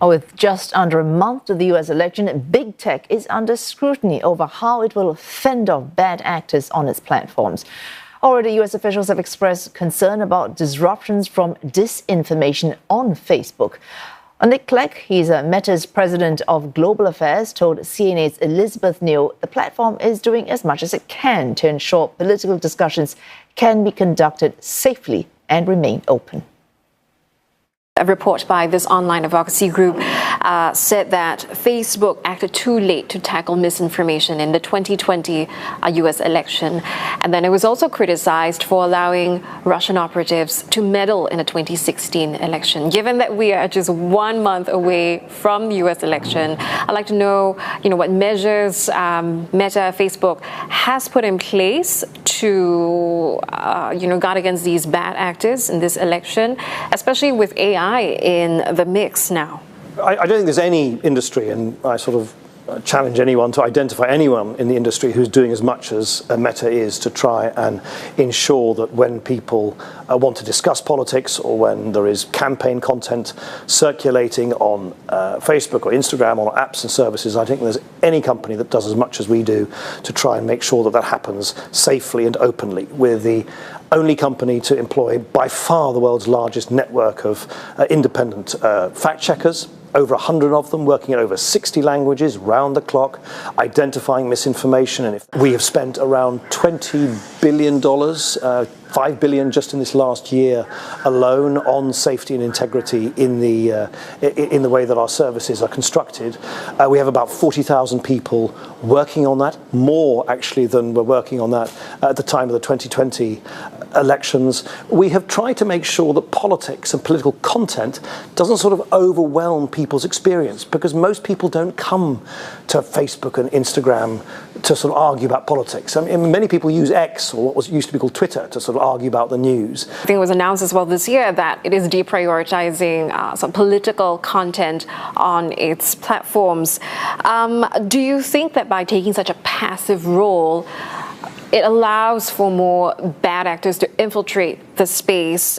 With just under a month to the US election, big tech is under scrutiny over how it will fend off bad actors on its platforms. Already, US officials have expressed concern about disruptions from disinformation on Facebook. Nick Clegg, he's Meta's president of global affairs, told CNA's Elizabeth New the platform is doing as much as it can to ensure political discussions can be conducted safely and remain open. A report by this online advocacy group said that Facebook acted too late to tackle misinformation in the 2020 US election. And then it was also criticized for allowing Russian operatives to meddle in the 2016 election. Given that we are just 1 month away from the US election, I'd like to know, what measures Meta, Facebook has put in place to, guard against these bad actors in this election, especially with AI in the mix now. I don't think there's any industry, and I sort of challenge anyone to identify anyone in the industry who's doing as much as Meta is to try and ensure that when people want to discuss politics or when there is campaign content circulating on Facebook or Instagram or apps and services, I think there's any company that does as much as we do to try and make sure that that happens safely and openly. We're the only company to employ by far the world's largest network of independent fact checkers. Over 100 of them working in over 60 languages, round the clock, identifying misinformation. And we have spent around $20 billion, $5 billion just in this last year alone on safety and integrity in the way that our services are constructed. We have about 40,000 people working on that, more actually than were working on that at the time of the 2020 elections. We have tried to make sure that politics and political content doesn't sort of overwhelm people's experience, because most people don't come to Facebook and Instagram to sort of argue about politics. I mean, many people use X, or what was used to be called Twitter, to sort of argue about the news. I think it was announced as well this year that it is deprioritizing some political content on its platforms. Do you think that by taking such a passive role, it allows for more bad actors to infiltrate the space?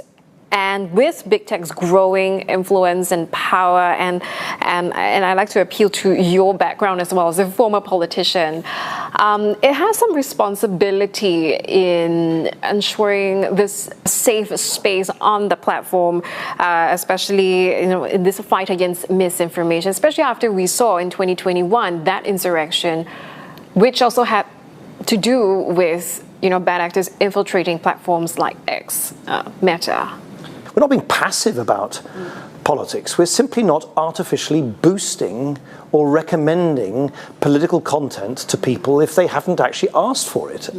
And with big tech's growing influence and power, and I like to appeal to your background as well as a former politician, it has some responsibility in ensuring this safe space on the platform, especially in this fight against misinformation, especially after we saw in 2021 that insurrection, which also had to do with bad actors infiltrating platforms like X, Meta. We're not being passive about politics. We're simply not artificially boosting or recommending political content to people if they haven't actually asked for it.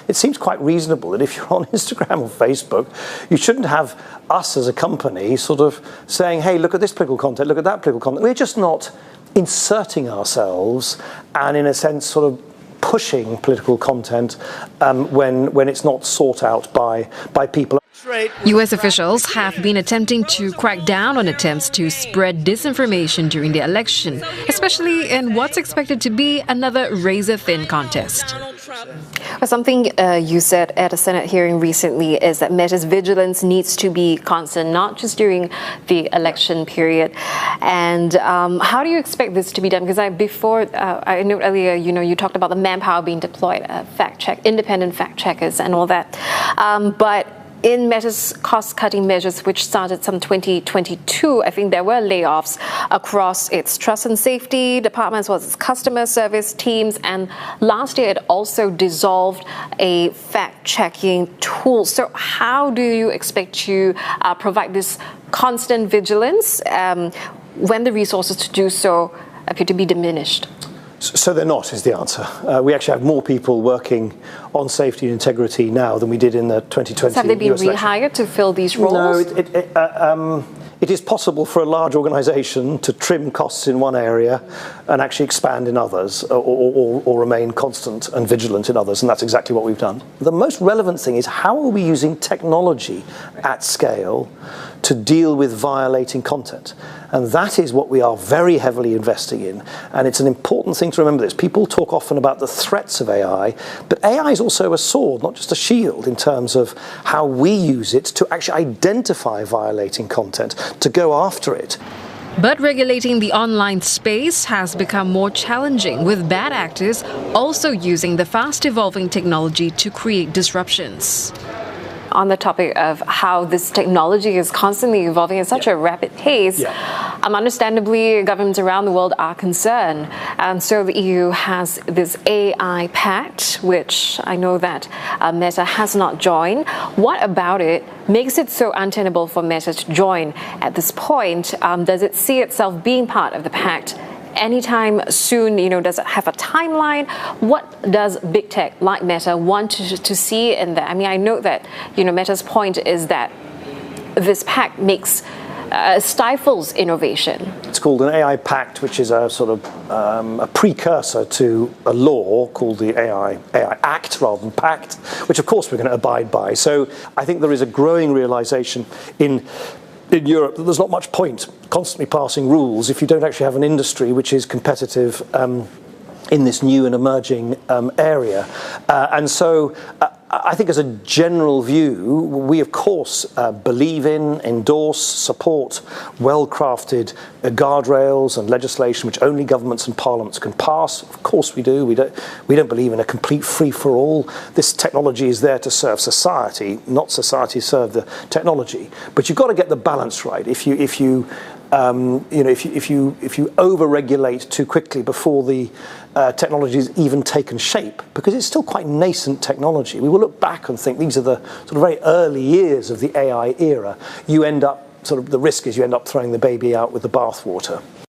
It seems quite reasonable that if you're on Instagram or Facebook, you shouldn't have us as a company sort of saying, hey, look at this political content, look at that political content. We're just not inserting ourselves and, in a sense, sort of pushing political content when it's not sought out by people. US officials have been attempting to crack down on attempts to spread disinformation during the election, especially in what's expected to be another razor-thin contest. Something you said at a Senate hearing recently is that Meta's vigilance needs to be constant, not just during the election period. And how do you expect this to be done? Because I know earlier, you talked about the manpower being deployed, independent fact checkers and all that. But in Meta's cost-cutting measures, which started some 2022, I think there were layoffs across its trust and safety department as well as its customer service teams. And last year, it also dissolved a fact-checking tool. So how do you expect to provide this constant vigilance when the resources to do so appear to be diminished? So they're not, is the answer. We actually have more people working on safety and integrity now than we did in the 2020 Have they been US election. rehired to fill these roles? No, it is possible for a large organisation to trim costs in one area and actually expand in others, or remain constant and vigilant in others, and that's exactly what we've done. The most relevant thing is, how are we using technology at scale to deal with violating content? And that is what we are very heavily investing in. And it's an important thing to remember this. People talk often about the threats of AI, but AI is also a sword, not just a shield, in terms of how we use it to actually identify violating content, to go after it. But regulating the online space has become more challenging, with bad actors also using the fast-evolving technology to create disruptions. On the topic of how this technology is constantly evolving at such a rapid pace, understandably, governments around the world are concerned. And so the EU has this AI pact, which I know that Meta has not joined. What about it makes it so untenable for Meta to join at this point? Does it see itself being part of the pact anytime soon? Does it have a timeline? What does big tech like Meta want to see in that? I mean, I know that, Meta's point is that this pact stifles innovation. It's called an AI Pact, which is a sort of a precursor to a law called the AI Act rather than Pact, which of course we're going to abide by. So I think there is a growing realization in Europe that there's not much point constantly passing rules if you don't actually have an industry which is competitive in this new and emerging area. And so I think as a general view, we of course believe in, endorse, support well-crafted guardrails and legislation which only governments and parliaments can pass. Of course we do. We don't believe in a complete free-for-all. This technology is there to serve society, not society serve the technology. But you've got to get the balance right. If you over-regulate too quickly before the technology has even taken shape, because it's still quite nascent technology, we will look back and think these are the sort of very early years of the AI era. The risk is you end up throwing the baby out with the bathwater.